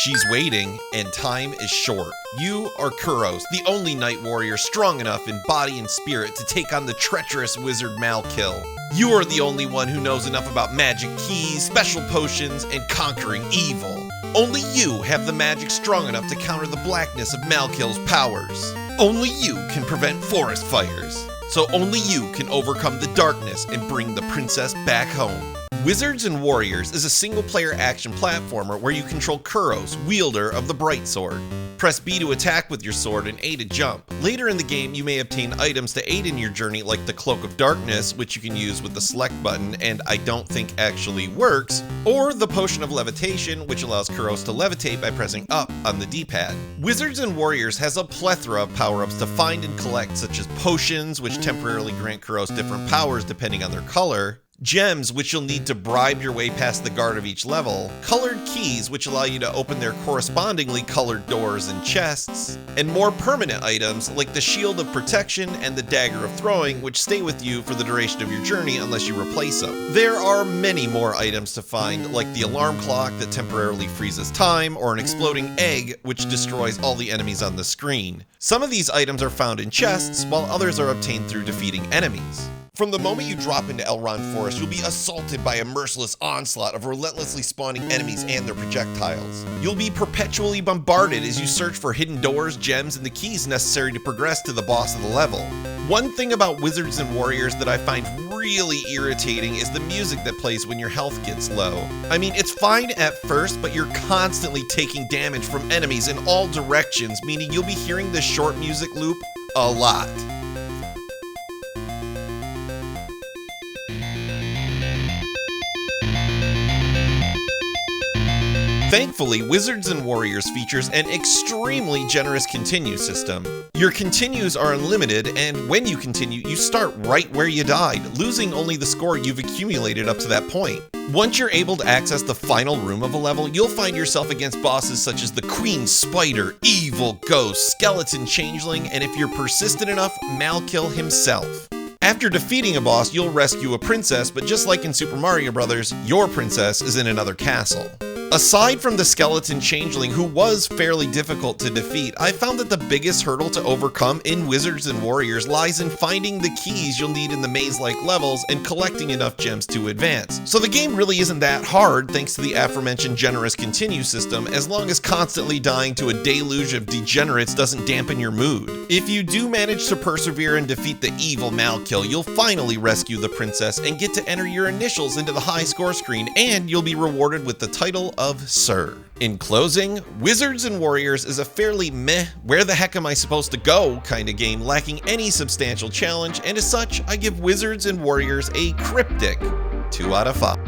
She's waiting, and time is short. You are Kuros, the only Night Warrior strong enough in body and spirit to take on the treacherous wizard Malkill. You are the only one who knows enough about magic keys, special potions, and conquering evil. Only you have the magic strong enough to counter the blackness of Malkill's powers. Only you can prevent forest fires. So only you can overcome the darkness and bring the princess back home. Wizards and Warriors is a single-player action platformer where you control Kuros, wielder of the Bright Sword. Press B to attack with your sword and A to jump. Later in the game, you may obtain items to aid in your journey like the Cloak of Darkness, which you can use with the select button and I don't think actually works, or the Potion of Levitation, which allows Kuros to levitate by pressing up on the D-pad. Wizards and Warriors has a plethora of power-ups to find and collect, such as potions, which temporarily grant Kuros different powers depending on their color, gems, which you'll need to bribe your way past the guard of each level, colored keys, which allow you to open their correspondingly colored doors and chests, and more permanent items like the Shield of Protection and the Dagger of Throwing, which stay with you for the duration of your journey unless you replace them. There are many more items to find, like the alarm clock that temporarily freezes time, or an exploding egg, which destroys all the enemies on the screen. Some of these items are found in chests, while others are obtained through defeating enemies. From the moment you drop into Elrond Forest, you'll be assaulted by a merciless onslaught of relentlessly spawning enemies and their projectiles. You'll be perpetually bombarded as you search for hidden doors, gems, and the keys necessary to progress to the boss of the level. One thing about Wizards and Warriors that I find really irritating is the music that plays when your health gets low. I mean, it's fine at first, but you're constantly taking damage from enemies in all directions, meaning you'll be hearing this short music loop a lot. Thankfully, Wizards and Warriors features an extremely generous continue system. Your continues are unlimited, and when you continue, you start right where you died, losing only the score you've accumulated up to that point. Once you're able to access the final room of a level, you'll find yourself against bosses such as the Queen Spider, Evil Ghost, Skeleton Changeling, and if you're persistent enough, Malkill himself. After defeating a boss, you'll rescue a princess, but just like in Super Mario Bros., your princess is in another castle. Aside from the Skeleton Changeling, who was fairly difficult to defeat, I found that the biggest hurdle to overcome in Wizards and Warriors lies in finding the keys you'll need in the maze-like levels and collecting enough gems to advance. So the game really isn't that hard thanks to the aforementioned generous continue system, as long as constantly dying to a deluge of degenerates doesn't dampen your mood. If you do manage to persevere and defeat the evil Malkill, you'll finally rescue the princess and get to enter your initials into the high score screen, and you'll be rewarded with the title of Sir. In closing, Wizards and Warriors is a fairly meh, where the heck am I supposed to go kind of game, lacking any substantial challenge, and as such, I give Wizards and Warriors a cryptic 2 out of 5.